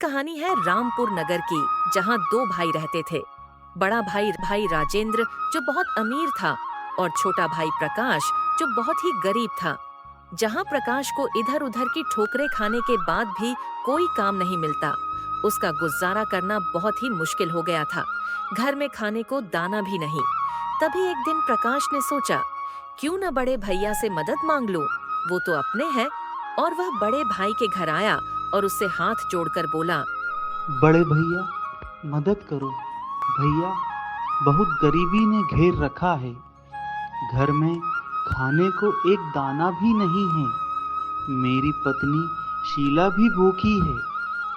कहानी है रामपुर नगर की, जहाँ दो भाई रहते थे। बड़ा भाई राजेंद्र जो बहुत अमीर था और छोटा भाई प्रकाश जो बहुत ही गरीब था। जहाँ प्रकाश को इधर उधर की ठोकरें खाने के बाद भी कोई काम नहीं मिलता, उसका गुजारा करना बहुत ही मुश्किल हो गया था। घर में खाने को दाना भी नहीं। तभी एक दिन प्रकाश ने सोचा, क्यों न बड़े भैया से मदद मांग लूं, वो तो अपने हैं। और वह बड़े भाई के घर आया और उससे हाथ जोड़कर बोला, बड़े भैया मदद करो। भैया बहुत गरीबी ने घेर रखा है। घर में खाने को एक दाना भी नहीं है। मेरी पत्नी शीला भी भूखी है।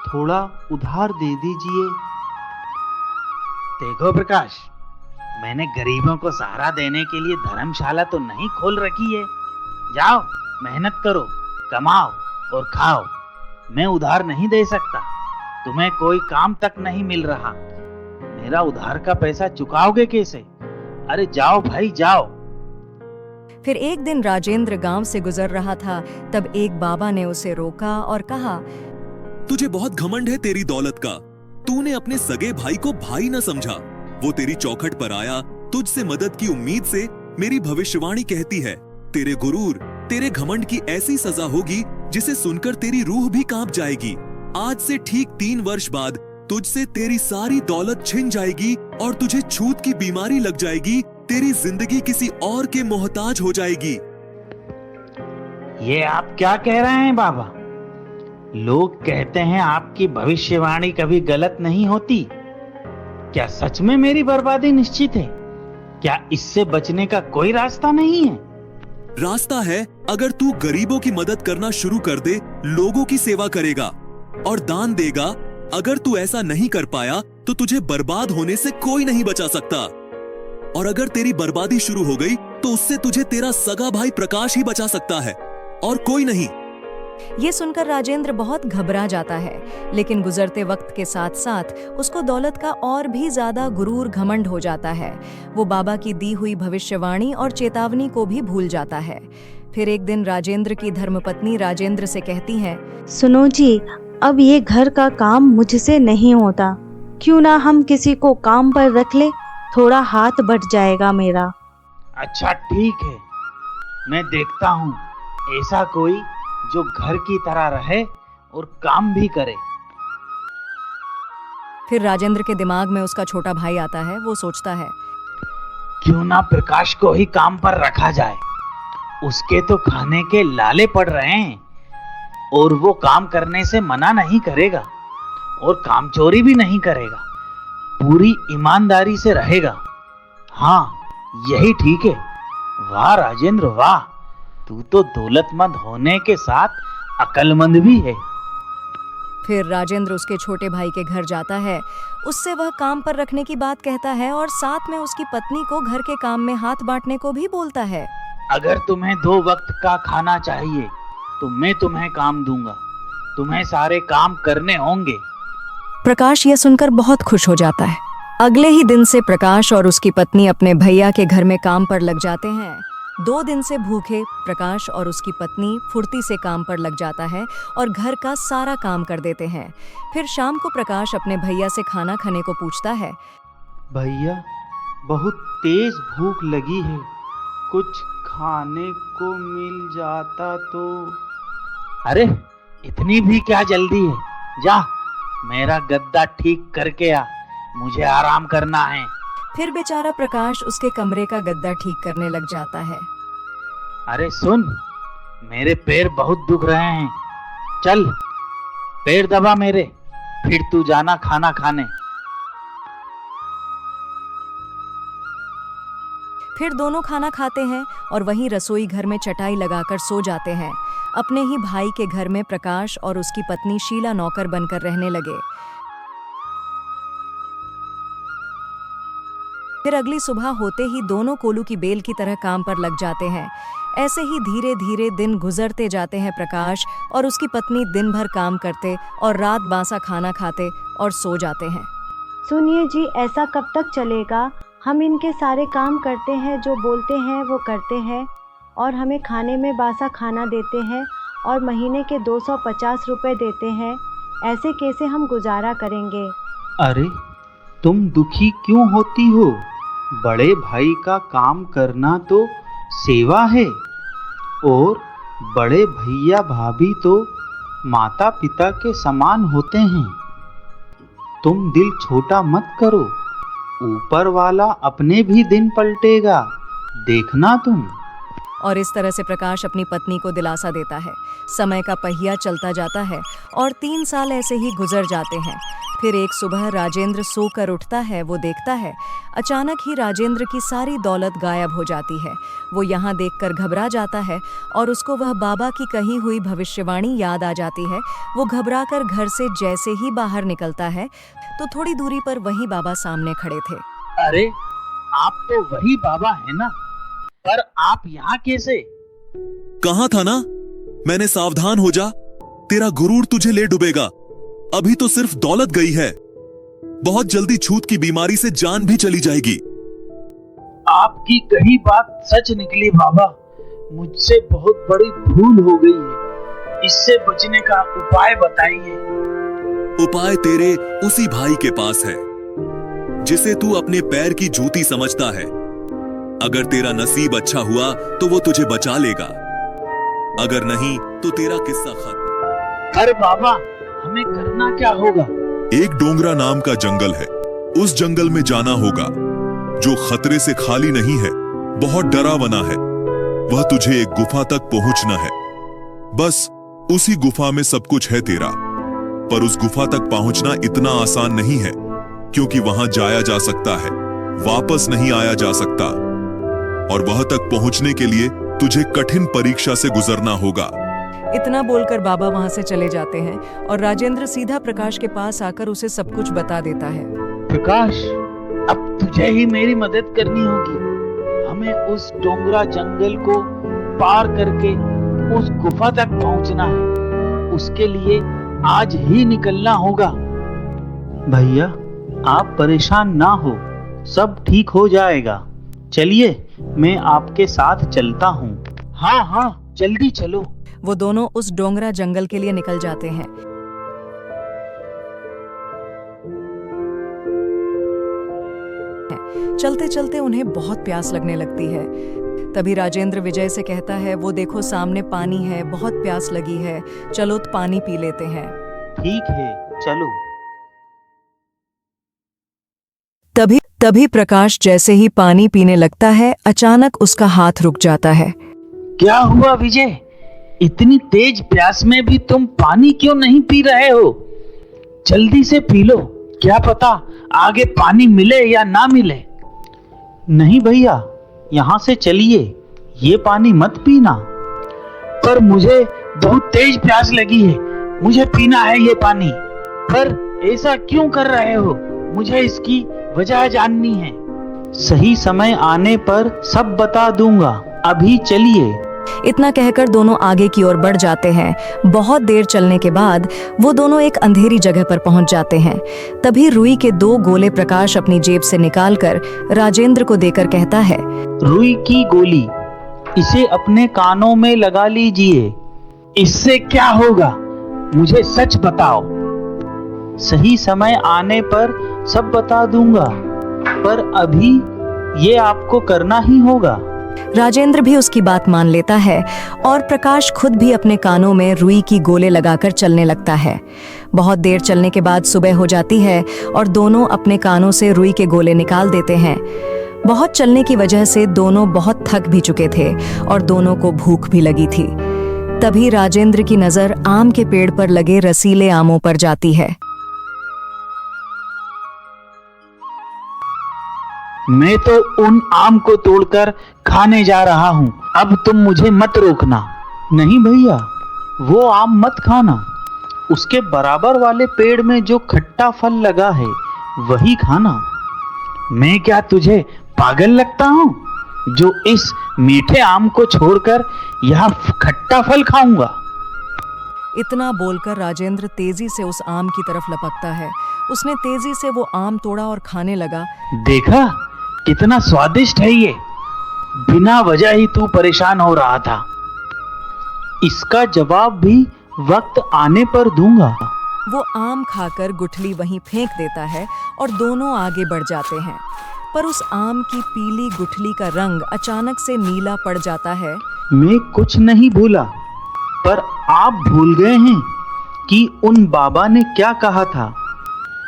थोड़ा उधार दे दीजिए। देखो प्रकाश, मैंने गरीबों को सहारा देने के लिए धर्मशाला तो नहीं खोल रखी है। जाओ मेहनत करो, कमाओ और खाओ। मैं उधार नहीं दे सकता। तुम्हें कोई काम तक नहीं मिल रहा। मेरा उधार का पैसा चुकाओगे कैसे? अरे जाओ भाई जाओ। फिर एक दिन राजेंद्र गांव से गुजर रहा था। तब एक बाबा ने उसे रोका और कहा, तुझे बहुत घमंड है तेरी दौलत का। तूने अपने सगे भाई को भाई न समझा। वो तेरी चौखट पर आया, तुझसे मदद की उम्मीद से। मेरी भविष्यवाणी कहती है, तेरे गुरूर, तेरे घमंड की ऐसी सजा होगी जिसे सुनकर तेरी रूह भी कांप जाएगी। आज से ठीक 3 वर्ष बाद तुझसे तेरी सारी दौलत छिन जाएगी और तुझे छूत की बीमारी लग जाएगी। तेरी जिंदगी किसी और के मोहताज हो जाएगी। ये आप क्या कह रहे हैं बाबा? लोग कहते हैं आपकी भविष्यवाणी कभी गलत नहीं होती। क्या सच में मेरी बर्बादी निश्चित है? क्या इससे बचने का कोई रास्ता नहीं है? रास्ता है, अगर तू गरीबों की मदद करना शुरू कर दे, लोगों की सेवा करेगा और दान देगा। अगर तू ऐसा नहीं कर पाया तो तुझे बर्बाद होने से कोई नहीं बचा सकता। और अगर तेरी बर्बादी शुरू हो गई तो उससे तुझे तेरा सगा भाई प्रकाश ही बचा सकता है और कोई नहीं। ये सुनकर राजेंद्र बहुत घबरा जाता है, लेकिन गुजरते वक्त के साथ साथ उसको दौलत का और भी ज्यादा गुरूर घमंड हो जाता है। वो बाबा की दी हुई भविष्यवाणी और चेतावनी को भी भूल जाता है। फिर एक दिन राजेंद्र की धर्मपत्नी राजेंद्र से कहती हैं, सुनो जी, अब ये घर का काम मुझसे नहीं होता। क्यों ना हम किसी को काम पर रख ले, थोड़ा हाथ बट जाएगा मेरा। अच्छा ठीक है, मैं देखता हूँ ऐसा कोई जो घर की तरह रहे और काम भी करे। फिर राजेंद्र के दिमाग में उसका छोटा भाई आता है। वो सोचता है, क्यों ना प्रकाश को ही काम पर रखा जाए। उसके तो खाने के लाले पड़ रहे हैं और वो काम करने से मना नहीं करेगा और काम चोरी भी नहीं करेगा। पूरी ईमानदारी से रहेगा। हाँ, यही ठीक है। वाह राजेंद्र वाह, तू तो दौलतमंद होने के साथ अक्लमंद भी है। फिर राजेंद्र उसके छोटे भाई के घर जाता है। उससे वह काम पर रखने की बात कहता है और साथ में उसकी पत्नी को घर के काम में हाथ बांटने को भी बोलता है। अगर तुम्हें 2 वक्त का खाना चाहिए तो मैं तुम्हें काम दूंगा। तुम्हें सारे काम करने होंगे। प्रकाश यह सुनकर बहुत खुश हो जाता है। अगले ही दिन से प्रकाश और उसकी पत्नी अपने भैया के घर में काम पर लग जाते हैं। 2 दिन से भूखे प्रकाश और उसकी पत्नी फुर्ती से काम पर लग जाता है और घर का सारा काम कर देते हैं। फिर शाम को प्रकाश अपने भैया से खाना खाने को पूछता है। भैया बहुत तेज भूख लगी है, कुछ खाने को मिल जाता तो। अरे इतनी भी क्या जल्दी है? जा मेरा गद्दा ठीक करके आ, मुझे आराम करना है। फिर बेचारा प्रकाश उसके कमरे का गद्दा ठीक करने लग जाता है। अरे सुन, मेरे पैर बहुत दुख रहे हैं। चल पैर दबा मेरे, फिर तू जाना खाना खाने। फिर दोनों खाना खाते हैं और वहीं रसोई घर में चटाई लगाकर सो जाते हैं। अपने ही भाई के घर में प्रकाश और उसकी पत्नी शीला नौकर बनकर रहने लगे। फिर अगली सुबह होते ही दोनों कोलू की बेल की तरह काम पर लग जाते हैं। ऐसे ही धीरे धीरे दिन गुजरते जाते हैं। प्रकाश और उसकी पत्नी दिन भर काम करते और रात बासा खाना खाते और सो जाते हैं। सुनिए जी, ऐसा कब तक चलेगा? हम इनके सारे काम करते हैं, जो बोलते हैं वो करते हैं और हमें खाने में बासा खाना देते हैं और महीने के 250 रुपए देते हैं। ऐसे कैसे हम गुजारा करेंगे। अरे तुम दुखी क्यों होती हो? बड़े भाई का काम करना तो सेवा है, और बड़े भैया भाभी तो माता पिता के समान होते हैं। तुम दिल छोटा मत करो, ऊपर वाला अपने भी दिन पलटेगा, देखना तुम। और इस तरह से प्रकाश अपनी पत्नी को दिलासा देता है। समय का पहिया चलता जाता है और 3 साल ऐसे ही गुजर जाते हैं। फिर एक सुबह राजेंद्र सोकर उठता है। वो देखता है अचानक ही राजेंद्र की सारी दौलत गायब हो जाती है। वो यहाँ देखकर घबरा जाता है और उसको वह बाबा की कही हुई भविष्यवाणी याद आ जाती है। वो घबराकर घर से जैसे ही बाहर निकलता है तो थोड़ी दूरी पर वही बाबा सामने खड़े थे। अरे आप तो वही बाबा है ना, पर आप यहाँ कैसे? कहा था ना मैंने, सावधान हो जा, तेरा गुरूर तुझे ले डुबेगा। अभी तो सिर्फ दौलत गई है, बहुत जल्दी छूत की बीमारी से जान भी चली जाएगी। आपकी कही बात सच निकली बाबा, मुझसे बहुत बड़ी भूल हो गई है। इससे बचने का उपाय बताइए। उपाय तेरे उसी भाई के पास है जिसे तू अपने पैर की जूती समझता है। अगर तेरा नसीब अच्छा हुआ तो वो तुझे बचा लेगा, अगर नहीं तो तेरा किस्सा खत्म। अरे बाबा, हमें करना क्या होगा? एक डोंगरा नाम का जंगल है, उस जंगल में जाना होगा, जो खतरे से खाली नहीं है, बहुत डरावना है। वह तुझे एक गुफा तक पहुंचना है। बस उसी गुफा में सब कुछ है तेरा, पर उस गुफा तक पहुंचना इतना आसान नहीं है, क्योंकि वहां जाया जा सकता है, वापस नहीं आया जा सकता। और वहां तक पहुंचने के लिए तुझे कठिन परीक्षा से गुजरना होगा। इतना बोलकर बाबा वहां से चले जाते हैं और राजेंद्र सीधा प्रकाश के पास आकर उसे सब कुछ बता देता है। प्रकाश, अब तुझे ही मेरी मदद करनी होगी। हमें उस डोंगरा जंगल को पार करके उस गुफा तक पहुंचना है। उसके लिए आज ही निकलना होगा। भैया आप परेशान ना हो, सब ठीक हो जाएगा। चलिए मैं आपके साथ चलता हूँ। हाँ हाँ, जल्दी चलो। वो दोनों उस डोंगरा जंगल के लिए निकल जाते हैं। चलते चलते उन्हें बहुत प्यास लगने लगती है। तभी राजेंद्र विजय से कहता है, वो देखो सामने पानी है, बहुत प्यास लगी है, चलो तो पानी पी लेते हैं। ठीक है चलो। तभी प्रकाश जैसे ही पानी पीने लगता है, अचानक उसका हाथ रुक जाता है। क्या हुआ विजय? इतनी तेज प्यास में भी तुम पानी क्यों नहीं पी रहे हो? जल्दी से पी लो, क्या पता आगे पानी मिले या ना मिले। नहीं भैया, यहाँ से चलिए, ये पानी मत पीना। पर मुझे बहुत तेज प्यास लगी है, मुझे पीना है ये पानी। पर ऐसा क्यों कर रहे हो? मुझे इसकी वजह जाननी है। सही समय आने पर सब बता दूंगा, अभी चलिए। इतना कहकर दोनों आगे की ओर बढ़ जाते हैं। बहुत देर चलने के बाद वो दोनों एक अंधेरी जगह पर पहुंच जाते हैं। तभी रुई के 2 गोले प्रकाश अपनी जेब से निकालकर राजेंद्र को देकर कहता है, रुई की गोली, इसे अपने कानों में लगा लीजिए। इससे क्या होगा? मुझे सच बताओ। सही समय आने पर सब बता दूंगा, पर अभी ये आपको करना ही होगा। राजेंद्र भी उसकी बात मान लेता है और प्रकाश खुद भी अपने कानों में रुई की गोले लगाकर चलने लगता है। बहुत देर चलने के बाद सुबह हो जाती है और दोनों अपने कानों से रुई के गोले निकाल देते हैं। बहुत चलने की वजह से दोनों बहुत थक भी चुके थे और दोनों को भूख भी लगी थी। तभी राजेंद्र की नजर आम के पेड़ पर लगे रसीले आमों पर जाती है। मैं तो उन आम को तोड़कर खाने जा रहा हूँ, अब तुम मुझे मत रोकना। नहीं भैया, वो आम मत खाना, उसके बराबर वाले पेड़ में जो खट्टा फल लगा है वही खाना। मैं क्या तुझे पागल लगता हूँ जो इस मीठे आम को छोड़कर यह खट्टा फल खाऊंगा? इतना बोलकर राजेंद्र तेजी से उस आम की तरफ लपकता है। उसने तेजी से वो आम तोड़ा और खाने लगा। देखा कितना स्वादिष्ट है ये, बिना वजह ही तू परेशान हो रहा था। इसका जवाब भी वक्त आने पर दूंगा। वो आम खाकर गुठली वहीं फेंक देता है और दोनों आगे बढ़ जाते हैं। पर उस आम की पीली गुठली का रंग अचानक से नीला पड़ जाता है। मैं कुछ नहीं भूला, पर आप भूल गए हैं कि उन बाबा ने क्या कहा था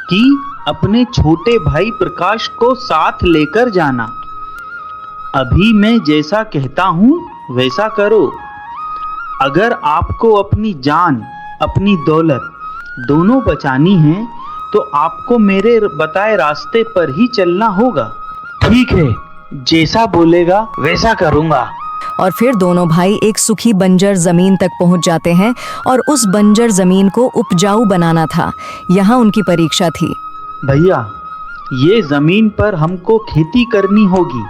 कि अपने छोटे भाई प्रकाश को साथ लेकर जाना। अभी मैं जैसा कहता हूँ वैसा करो। अगर आपको अपनी जान, अपनी दौलत दोनों बचानी है तो आपको मेरे बताए रास्ते पर ही चलना होगा। ठीक है, जैसा बोलेगा वैसा करूंगा। और फिर दोनों भाई एक सूखी बंजर जमीन तक पहुंच जाते हैं और उस बंजर जमीन को उपजाऊ बनाना था। यहाँ उनकी परीक्षा थी। भैया, ये जमीन पर हमको खेती करनी होगी।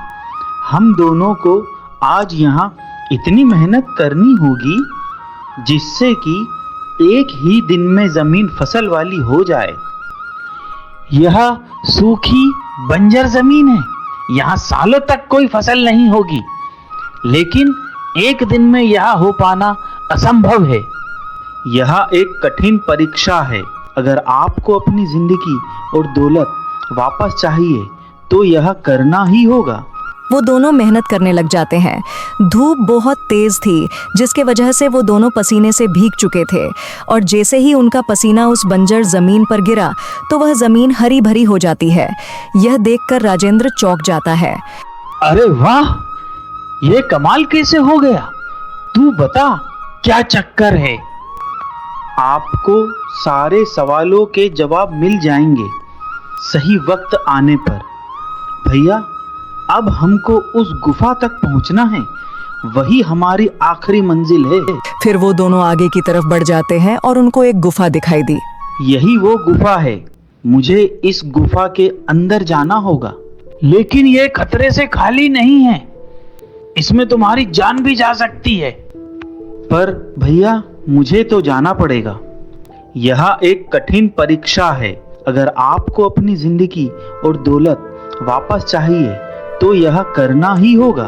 हम दोनों को आज यहाँ इतनी मेहनत करनी होगी जिससे कि एक ही दिन में जमीन फसल वाली हो जाए। यह सूखी बंजर जमीन है, यहाँ सालों तक कोई फसल नहीं होगी, लेकिन एक दिन में यह हो पाना असंभव है। यह एक कठिन परीक्षा है। अगर आपको अपनी जिंदगी और दौलत वापस चाहिए तो यह करना ही होगा। वो दोनों मेहनत करने लग जाते हैं। धूप बहुत तेज थी, जिसके वजह से वो दोनों पसीने से भीग चुके थे और जैसे ही उनका पसीना उस बंजर जमीन पर गिरा तो वह जमीन हरी भरी हो जाती है। यह देखकर राजेंद्र चौंक जाता है। अरे वाह, ये कमाल कैसे हो गया? तू बता, क्या चक्कर है? आपको सारे सवालों के जवाब मिल जाएंगे सही वक्त आने पर। भैया, अब हमको उस गुफा तक पहुंचना है, वही हमारी आखिरी मंजिल है। फिर वो दोनों आगे की तरफ बढ़ जाते हैं और उनको एक गुफा दिखाई दी। यही वो गुफा है। मुझे इस गुफा के अंदर जाना होगा। लेकिन ये खतरे से खाली नहीं है, इसमें तुम्हारी जान भी जा सकती है। पर भैया, मुझे तो जाना पड़ेगा। यह एक कठिन परीक्षा है। अगर आपको अपनी जिंदगी और दौलत वापस चाहिए तो यह करना ही होगा।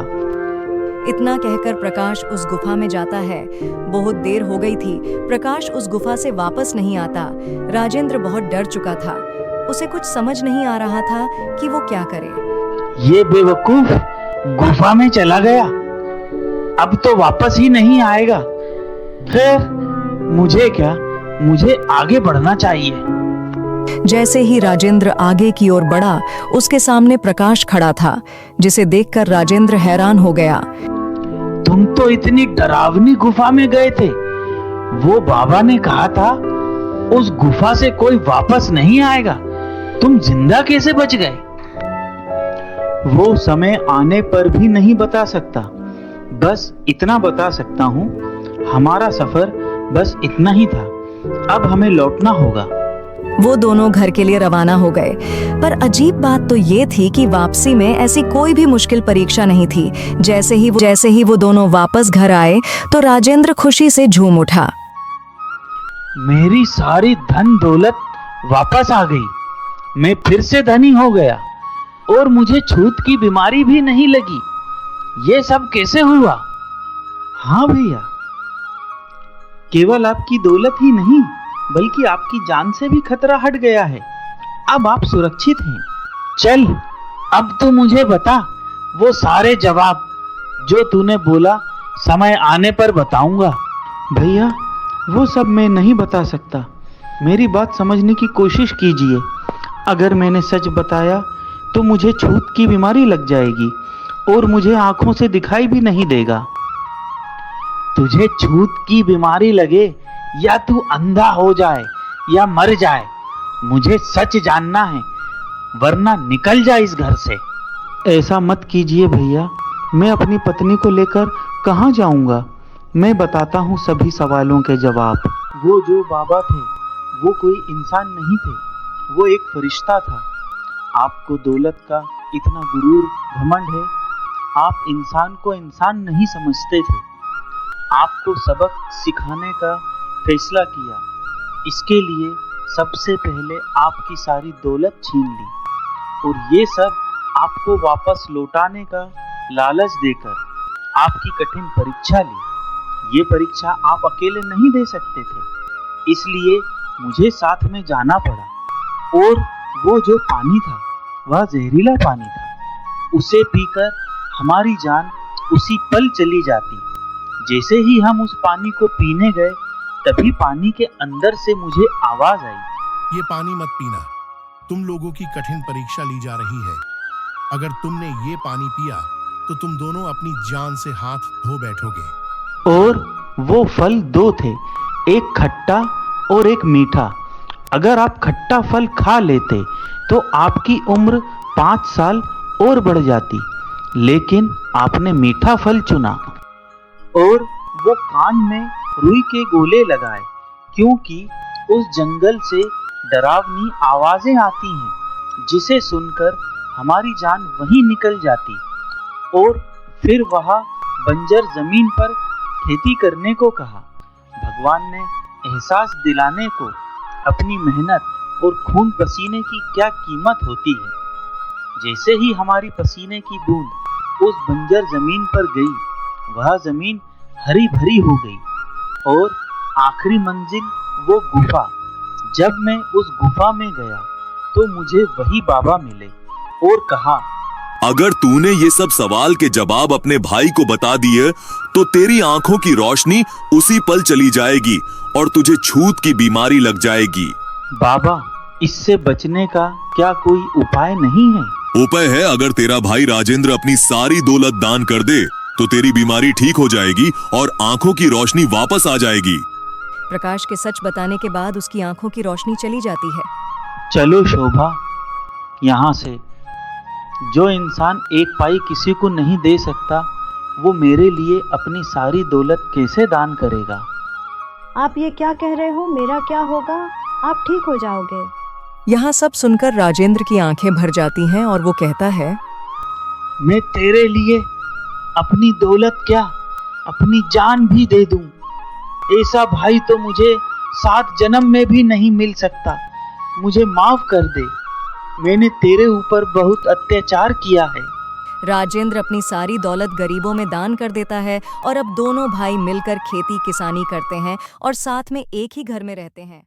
इतना कहकर प्रकाश उस गुफा में जाता है। बहुत देर हो गई थी, प्रकाश उस गुफा से वापस नहीं आता। राजेंद्र बहुत डर चुका था। उसे कुछ समझ नहीं आ रहा था कि वो क्या करे। ये बेवकूफ गुफा में चला गया, अब तो वापस ही नहीं आएगा। फिर मुझे क्या, मुझे आगे बढ़ना चाहिए। जैसे ही राजेंद्र आगे की ओर बढ़ा, उसके सामने प्रकाश खड़ा था, जिसे देखकर राजेंद्र हैरान हो गया। तुम तो इतनी डरावनी गुफा में गए थे। वो बाबा ने कहा था उस गुफा से कोई वापस नहीं आएगा। तुम जिंदा कैसे बच गए? वो समय आने पर भी नहीं बता सकता। बस इतना बता सकता हूँ, हमारा सफर बस इतना ही था। अब हमें लौटना होगा। वो दोनों घर के लिए रवाना हो गए। पर अजीब बात तो ये थी कि वापसी में ऐसी कोई भी मुश्किल परीक्षा नहीं थी। जैसे ही वो दोनों वापस घर आए तो राजेंद्र खुशी से झूम उठा। मेरी सारी धन दौलत वापस आ गई। मैं फिर से धनी हो गया और मुझे छूत की बीमारी भी नहीं लगी। ये सब कैसे हुआ? हाँ भैया, केवल आपकी दौलत ही नहीं बल्कि आपकी जान से भी खतरा हट गया है। अब आप सुरक्षित हैं। चल, अब तू मुझे बता वो सारे जवाब जो तूने बोला। समय आने पर बताऊंगा। भैया, वो सब मैं नहीं बता सकता। मेरी बात समझने की कोशिश कीजिए। अगर मैंने सच बताया तो मुझे छूत की बीमारी लग जाएगी और मुझे आंखों से दिखाई भी नहीं देगा। तुझे छूत की बीमारी लगे या तू अंधा हो जाए या मर जाए, मुझे सच जानना है, वरना निकल जा इस घर से। ऐसा मत कीजिए भैया, मैं अपनी पत्नी को लेकर कहाँ जाऊंगा? मैं बताता हूँ सभी सवालों के जवाब। वो जो बाबा थे वो कोई इंसान नहीं थे, वो एक फरिश्ता था। आपको दौलत का इतना गुरूर घमंड है, आप इंसान को इंसान नहीं समझते थे। आपको सबक सिखाने का फैसला किया। इसके लिए सबसे पहले आपकी सारी दौलत छीन ली और ये सब आपको वापस लौटाने का लालच देकर आपकी कठिन परीक्षा ली। ये परीक्षा आप अकेले नहीं दे सकते थे, इसलिए मुझे साथ में जाना पड़ा और वो जो पानी था वह जहरीला पानी था। उसे पीकर हमारी जान उसी पल चली जाती। जैसे ही हम उस पानी को पीने गए तभी पानी के अंदर से मुझे आवाज आई, ये पानी मत पीना, तुम लोगों की कठिन परीक्षा ली जा रही है। अगर तुमने ये पानी पिया तो तुम दोनों अपनी जान से हाथ धो बैठोगे। और वो फल दो थे, एक खट्टा और एक मीठा। अगर आप खट्टा फल खा लेते तो आपकी उम्र 5 साल और बढ़ जाती, लेकिन आपने मीठा फल चुना। और वो कान में रुई के गोले लगाए, क्योंकि उस जंगल से डरावनी आवाजें आती हैं जिसे सुनकर हमारी जान वहीं निकल जाती। और फिर वहाँ बंजर जमीन पर खेती करने को कहा। भगवान ने एहसास दिलाने को अपनी मेहनत और खून पसीने की क्या कीमत होती है। जैसे ही हमारी पसीने की बूंद उस बंजर जमीन पर गई, वह जमीन हरी भरी हो गई और आखिरी मंजिल वो गुफा। जब मैं उस गुफा में गया तो मुझे वही बाबा मिले और कहा, अगर तूने ये सब सवाल के जवाब अपने भाई को बता दिए तो तेरी आंखों की रोशनी उसी पल चली जाएगी और तुझे छूत की बीमारी लग जाएगी। बाबा, इससे बचने का क्या कोई उपाय नहीं है? उपाय है, अगर तेरा भाई राजेंद्र अपनी सारी दौलत दान कर दे तो तेरी बीमारी ठीक हो जाएगी और आंखों की रोशनी वापस आ जाएगी। प्रकाश के सच बताने के बाद उसकी आंखों की रोशनी चली जाती है। चलो शोभा, यहाँ से। जो इंसान एक पाई किसी को नहीं दे सकता, वो मेरे लिए अपनी सारी दौलत कैसे दान करेगा? आप ये क्या कह रहे हो? मेरा क्या होगा? आप ठीक हो जाओगे। यहाँ सब सुनकर राजेंद्र की आंखें भर जाती हैं और वो कहता है, मैं तेरे लिए अपनी दौलत क्या, अपनी जान भी दे दूं। ऐसा भाई तो मुझे 7 जन्म में भी नहीं मिल सकता। मुझे माफ कर दे, मैंने तेरे ऊपर बहुत अत्याचार किया है। राजेंद्र अपनी सारी दौलत गरीबों में दान कर देता है और अब दोनों भाई मिलकर खेती किसानी करते हैं और साथ में एक ही घर में रहते हैं।